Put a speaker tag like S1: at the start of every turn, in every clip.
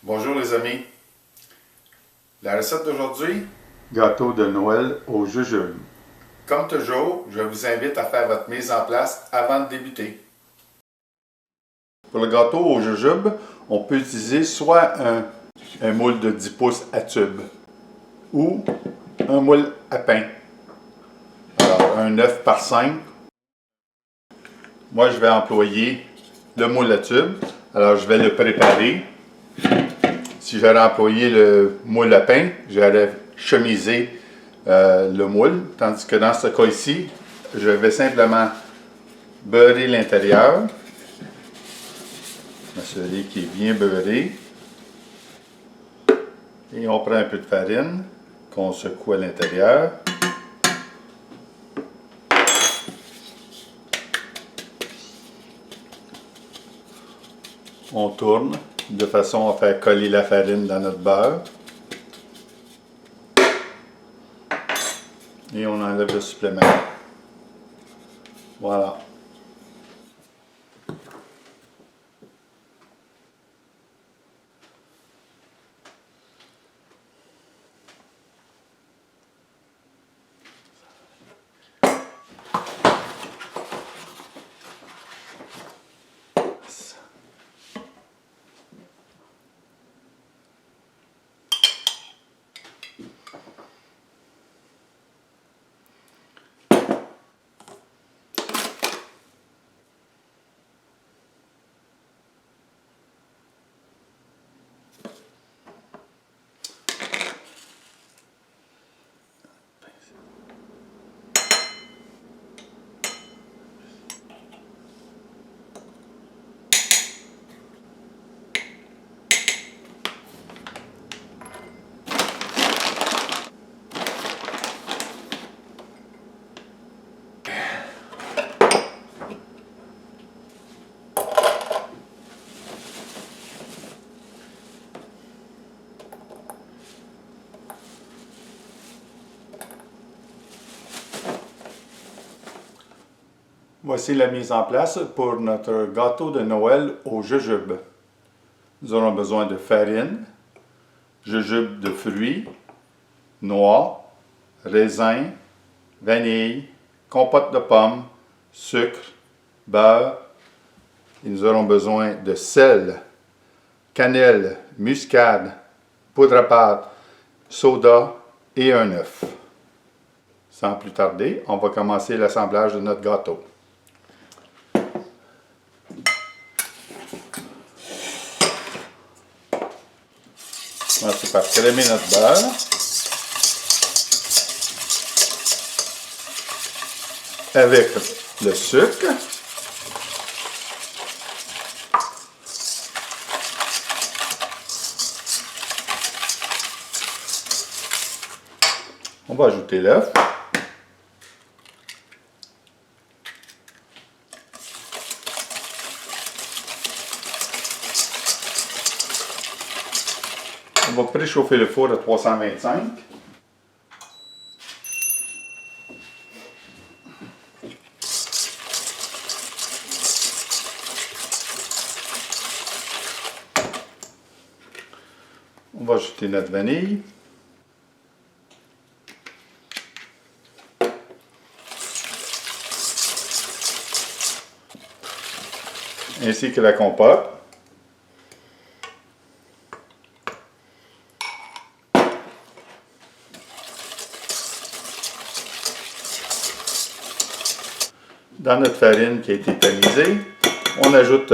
S1: Bonjour les amis. La recette d'aujourd'hui,
S2: Gâteau de Noël au jujube.
S1: comme toujours, je vous invite à faire votre mise en place avant de débuter.
S2: Pour le gâteau au jujube, on peut utiliser soit un moule de 10 pouces à tube ou un moule à pain. Alors, un 9 par 5. Moi, je vais employer le moule à tube. Alors, je vais le préparer. Si j'allais employer le moule à pain, j'allais chemiser le moule. Tandis que dans ce cas ici, je vais simplement beurrer l'intérieur. M'assurer qu'il est bien beurré. Et on prend un peu de farine qu'on secoue à l'intérieur. On tourne de façon à faire coller la farine dans notre beurre. Et on enlève le supplément. Voilà. Voici la mise en place pour notre gâteau de Noël au jujube. Nous aurons besoin de farine, jujube de fruits, noix, raisin, vanille, compote de pommes, sucre, beurre. Et nous aurons besoin de sel, cannelle, muscade, poudre à pâte, soda et un œuf. Sans plus tarder, on va commencer l'assemblage de notre gâteau. On va commencer par crémer notre beurre. Avec le sucre. On va ajouter l'œuf. On va préchauffer le four à 325. On va ajouter notre vanille. Ainsi que la compote. Dans notre farine qui a été tamisée, on ajoute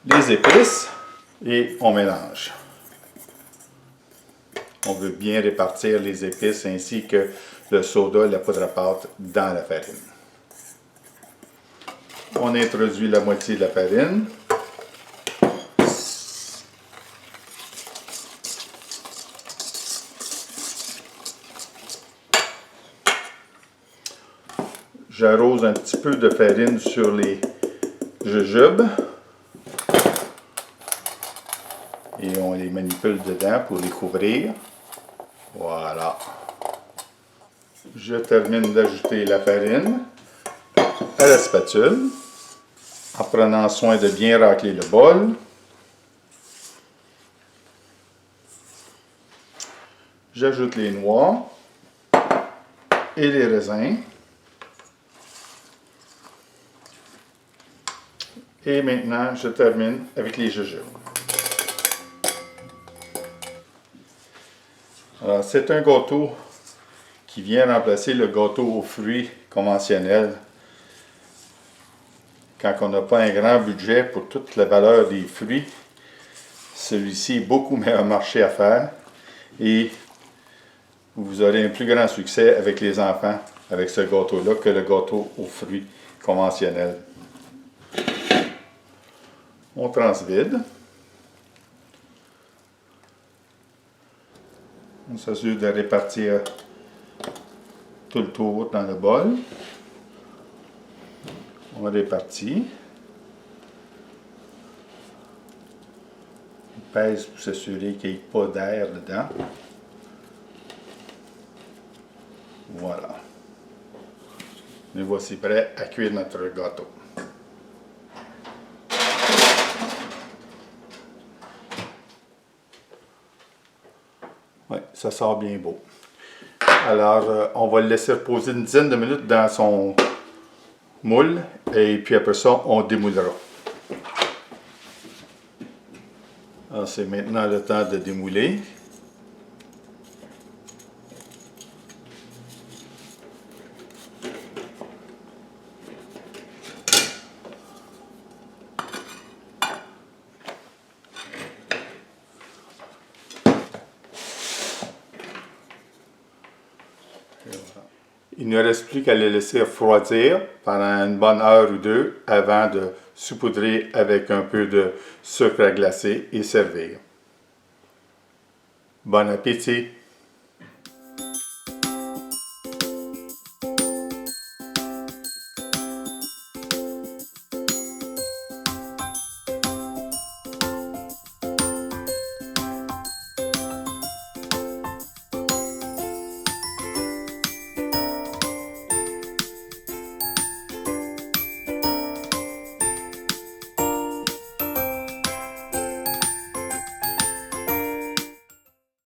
S2: les épices et on mélange. On veut bien répartir les épices ainsi que le soda et la poudre à pâte dans la farine. On introduit la moitié de la farine. J'arrose un petit peu de farine sur les jujubes. Et on les manipule dedans pour les couvrir. Voilà. Je termine d'ajouter la farine à la spatule en prenant soin de bien racler le bol. J'ajoute les noix et les raisins. Et maintenant, je termine avec les jujubes. Alors, c'est un gâteau qui vient remplacer le gâteau aux fruits conventionnel. Quand on n'a pas un grand budget pour toute la valeur des fruits, celui-ci est beaucoup meilleur marché à faire et vous aurez un plus grand succès avec les enfants avec ce gâteau-là que le gâteau aux fruits conventionnel. On transvide. On s'assure de répartir tout le tour dans le bol. On répartit. On pèse pour s'assurer qu'il n'y ait pas d'air dedans. Voilà. Nous voici prêts à cuire notre gâteau. Oui, ça sort bien beau. Alors, on va le laisser reposer une dizaine de minutes dans son moule et puis après ça, on démoulera. Alors, c'est maintenant le temps de démouler. Il ne reste plus qu'à les laisser refroidir pendant une bonne heure ou deux avant de saupoudrer avec un peu de sucre à glacer et servir. Bon appétit!